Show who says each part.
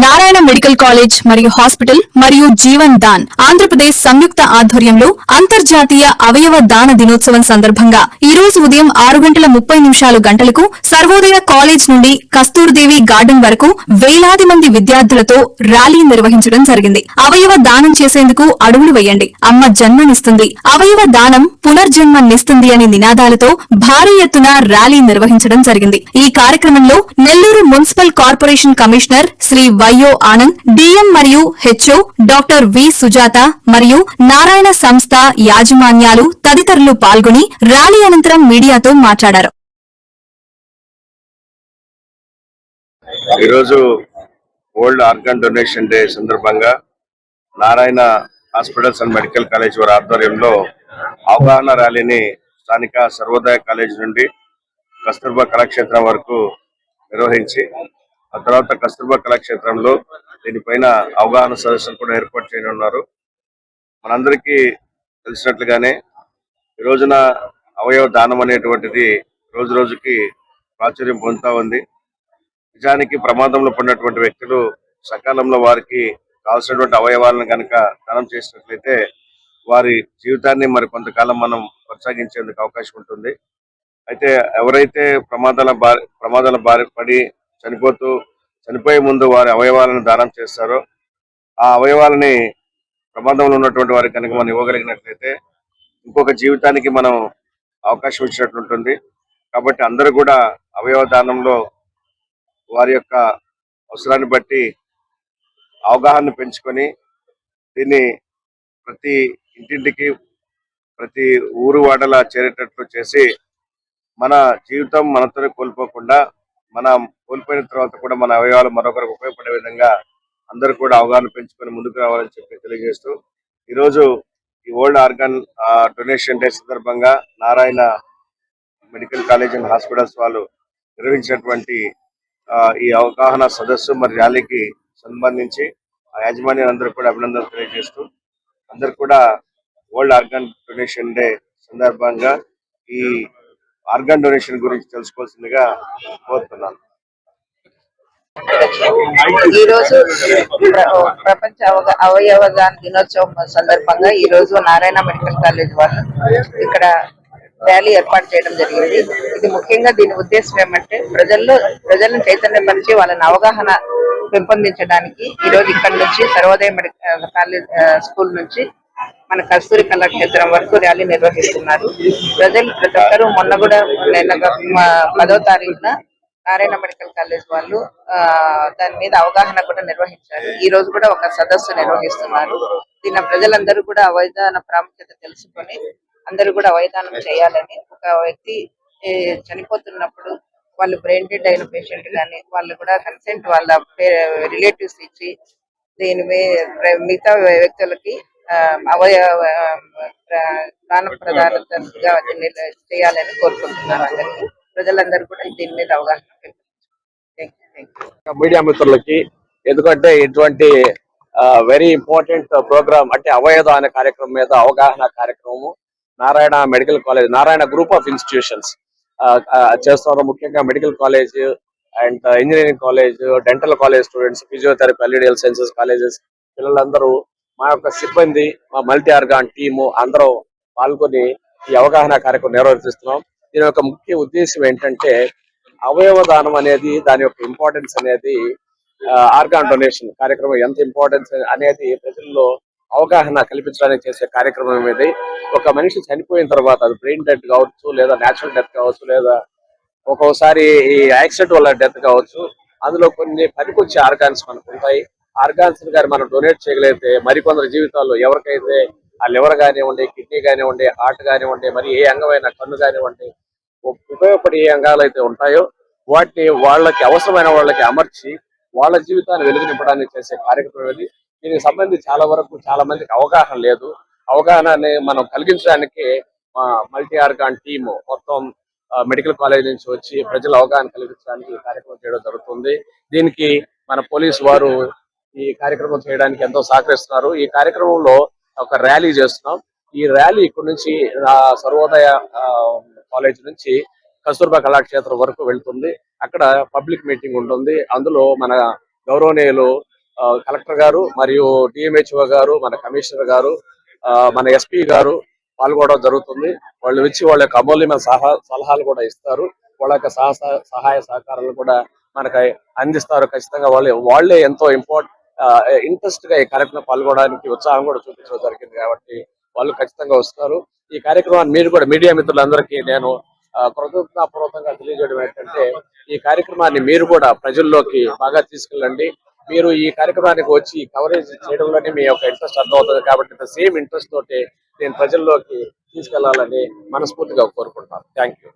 Speaker 1: Narayana medical college మరియు hospital మరియు జీవన్ దాన్ ఆంధ్రప్రదేశ్ సంయుక్త ఆధ్వర్యంలో అంతర్జాతీయ అవయవ దాన దినోత్సవం సందర్భంగా ఈ రోజు ఉదయం 6:30 గంటలకు సర్వోదయ కాలేజ్ నుండి కస్తూర్దేవి గార్డెన్ వరకు వేలాది మంది విద్యార్థులతో ర్యాలీ నిర్వహించడం జరిగింది. అవయవ దానం చేసేందుకు అడుగులు వేయండి, అమ్మ జన్మనిస్తుంది, అవయవ దానం పునర్జన్మనిస్తుంది అని నినాదాలతో భారీ ఎత్తున ర్యాలీ నిర్వహించడం జరిగింది. ఈ కార్యక్రమంలో Nellore municipal corporation commissioner Shri YO Anand, DM మరియు హెచ్ఓ డాక్టర్ వి సుజాత మరియు నారాయణ సంస్థ యాజమాన్యాలు తదితరులు పాల్గొని ర్యాలీ అనంతరం మీడియాతో మాట్లాడారు.
Speaker 2: ఈరోజు వరల్డ్ ఆర్గాన్ డొనేషన్ డే సందర్భంగా Narayana hospitals and medical college వారి ఆధ్వర్యంలో అవగాహన ర్యాలీని స్థానిక సర్వోదయ కాలేజ్ నుండి కస్తూర్బా కళాక్షేత్రం వరకు నిర్వహించి ఆ తర్వాత కస్తూర్బా కళాక్షేత్రంలో దీనిపైన అవగాహన సదస్సులు కూడా ఏర్పాటు చేయనున్నారు. మనందరికీ తెలిసినట్లుగానే ఈ రోజున అవయవ దానం అనేటువంటిది రోజు రోజుకి ప్రాచుర్యం పొందుతా ఉంది. నిజానికి ప్రమాదంలో పడినటువంటి వ్యక్తులు సకాలంలో వారికి కావాల్సినటువంటి అవయవాలను కనుక దానం చేసినట్లయితే వారి జీవితాన్ని మరి కొంతకాలం మనం కొనసాగించేందుకు అవకాశం ఉంటుంది. అయితే ఎవరైతే ప్రమాదాల బారి పడి చనిపోయే ముందు వారి అవయవాలను దానం చేస్తారో ఆ అవయవాలని ప్రమాదంలో ఉన్నటువంటి వారికి కనుక మనం ఇవ్వగలిగినట్లయితే ఇంకొక జీవితానికి మనం అవకాశం ఇచ్చినట్లుంటుంది. కాబట్టి అందరూ కూడా అవయవ దానంలో వారి యొక్క అవసరాన్ని బట్టి అవగాహన పెంచుకొని దీన్ని ప్రతి ఇంటింటికి ప్రతి ఊరు వాడలా చేరేటట్లు చేసి మన జీవితం మనతోనే కోల్పోకుండా మనం కోల్పోయిన తర్వాత కూడా మన అవయవాలు మరొకరికి ఉపయోగపడే విధంగా అందరూ కూడా అవగాహన పెంచుకొని ముందుకు రావాలని చెప్పి తెలియజేస్తూ ఈరోజు ఈ వరల్డ్ ఆర్గాన్ డొనేషన్ డే సందర్భంగా Narayana medical college and hospitals వాళ్ళు నిర్వహించినటువంటి ఈ అవగాహన సదస్సు మరి ర్యాలీకి సంబంధించి ఆ యాజమాన్యాలందరూ కూడా అభినందనలు తెలియజేస్తూ అందరు కూడా వరల్డ్ ఆర్గాన్ డొనేషన్ డే సందర్భంగా ఈ ఆర్గాన్ డొనేషన్ గురించి తెలుసుకోవాల్సిందిగా కోరుతున్నాను.
Speaker 3: ఈ రోజు ప్రపంచ అవయవ దాన దినోత్సవం సందర్భంగా ఈ రోజు నారాయణ మెడికల్ కాలేజ్ వాళ్ళు ఇక్కడ ర్యాలీ ఏర్పాటు చేయడం జరిగింది. ఇది ముఖ్యంగా దీని ఉద్దేశం ఏమంటే ప్రజలను చైతన్యపరిచి వాళ్ళని అవగాహన పెంపొందించడానికి ఈ రోజు ఇక్కడ నుంచి సర్వోదయ మెడికల్ కాలేజ్ స్కూల్ నుంచి మన కస్తూరి కళాక్షేత్రం వరకు ర్యాలీ నిర్వహిస్తున్నారు. ప్రజలు ప్రతి ఒక్కరూ మొన్న కూడా 10వ తారీఖున నారాయణ మెడికల్ కాలేజ్ వాళ్ళు దాని మీద అవగాహన కూడా నిర్వహించారు. ఈ రోజు కూడా ఒక సదస్సు నిర్వహిస్తున్నారు. దీని ప్రజలందరూ కూడా అవయదాన ప్రాముఖ్యత తెలుసుకొని అందరూ కూడా అవయదానం చేయాలని, ఒక వ్యక్తి చనిపోతున్నప్పుడు వాళ్ళు బ్రెయిన్ డెడ్ అయిన పేషెంట్ కానీ వాళ్ళు కూడా కన్సెంట్ వాళ్ళ రిలేటివ్స్ ఇచ్చి దీని మిగతా వ్యక్తులకి అవయవ ప్రాణ ప్రధానంగా చేయాలని కోరుకుంటున్నాను. అందరికీ ప్రజలందరూ కూడా దీని మీద అవగాహన
Speaker 4: మీడియా మిత్రులకి, ఎందుకంటే ఇటువంటి వెరీ ఇంపార్టెంట్ ప్రోగ్రామ్ అంటే అవయదాన కార్యక్రమం మీద అవగాహన కార్యక్రమము Narayana medical college, Narayana group of institutions చేస్తున్నారు. ముఖ్యంగా medical college and engineering college, dental college students, physiotherapy, allied sciences colleges పిల్లలందరూ, మా యొక్క సిబ్బంది, మా మల్టీ ఆర్గాన్ టీము అందరూ పాల్గొని ఈ అవగాహన కార్యక్రమం నిర్వర్తిస్తున్నాం. దీని యొక్క ముఖ్య ఉద్దేశం ఏంటంటే అవయవ దానం అనేది, దాని యొక్క ఇంపార్టెన్స్ అనేది, ఆర్గాన్ డొనేషన్ కార్యక్రమం ఎంత ఇంపార్టెన్స్ అనేది ప్రజల్లో అవగాహన కల్పించడానికి చేసే కార్యక్రమం ఇది. ఒక మనిషి చనిపోయిన తర్వాత అది బ్రెయిన్ డెత్ కావచ్చు, లేదా న్యాచురల్ డెత్ కావచ్చు, లేదా ఒక్కోసారి ఈ యాక్సిడెంట్ వల్ల డెత్ కావచ్చు. అందులో కొన్ని పనికొచ్చే ఆర్గాన్స్ మనకు ఉంటాయి. ఆర్గాన్స్ గాని మనం డొనేట్ చేయగలిగితే మరికొందరు జీవితాల్లో ఎవరికైతే ఆ లివర్ కానివ్వండి, కిడ్నీ కానివ్వండి, హార్ట్ కానివ్వండి, మరి ఏ అంగమైన కన్ను కానివ్వండి, ఉపయోగపడే ఏ అంగాలు అయితే ఉంటాయో వాటిని వాళ్ళకి అవసరమైన వాళ్ళకి అమర్చి వాళ్ళ జీవితాన్ని వెలుగునింపడానికి చేసే కార్యక్రమం ఇది. దీనికి సంబంధించి చాలా మందికి అవగాహన లేదు. అవగాహనని మనం కలిగించడానికి మా మల్టీ ఆర్గాన్ టీమ్ మొత్తం మెడికల్ కాలేజ్ నుంచి వచ్చి ప్రజల అవగాహన కలిగించడానికి ఈ కార్యక్రమం చేయడం జరుగుతుంది. దీనికి మన పోలీసు వారు ఈ కార్యక్రమం చేయడానికి ఎంతో సహకరిస్తున్నారు. ఈ కార్యక్రమంలో ఒక ర్యాలీ చేస్తున్నాం. ఈ ర్యాలీ ఇక్కడ నుంచి సర్వోదయ కాలేజ్ నుంచి కస్తూర్బా కళాక్షేత్రం వరకు వెళ్తుంది. అక్కడ పబ్లిక్ మీటింగ్ ఉంటుంది. అందులో మన గౌరవనీయులు కలెక్టర్ గారు మరియు డిఎంహెచ్ఓ గారు, మన కమిషనర్ గారు, మన ఎస్పీ గారు పాల్గొనడం జరుగుతుంది. వాళ్ళు వచ్చి వాళ్ళ యొక్క అమూల్యమైన సలహాలు కూడా ఇస్తారు. వాళ్ళ యొక్క సహాయ సహకారాలు కూడా మనకి అందిస్తారు. ఖచ్చితంగా వాళ్ళే ఎంతో ఇంట్రెస్ట్ గా ఈ కార్యక్రమం పాల్గొనడానికి ఉత్సాహం కూడా చూపించడం జరిగింది కాబట్టి వాళ్ళు ఖచ్చితంగా వస్తారు. ఈ కార్యక్రమాన్ని మీరు కూడా మీడియా మిత్రులందరికీ నేను కృతజ్ఞతాపూర్వకంగా తెలియజేయడం ఏంటంటే, ఈ కార్యక్రమాన్ని మీరు కూడా ప్రజల్లోకి బాగా తీసుకెళ్ళండి. మీరు ఈ కార్యక్రమానికి వచ్చి కవరేజ్ చేయడంలోనే మీ యొక్క ఇంట్రెస్ట్ అర్థమవుతుంది కాబట్టి సేమ్ ఇంట్రెస్ట్ తోటి నేను ప్రజల్లోకి తీసుకెళ్లాలని మనస్ఫూర్తిగా కోరుకుంటున్నాను. Thank you.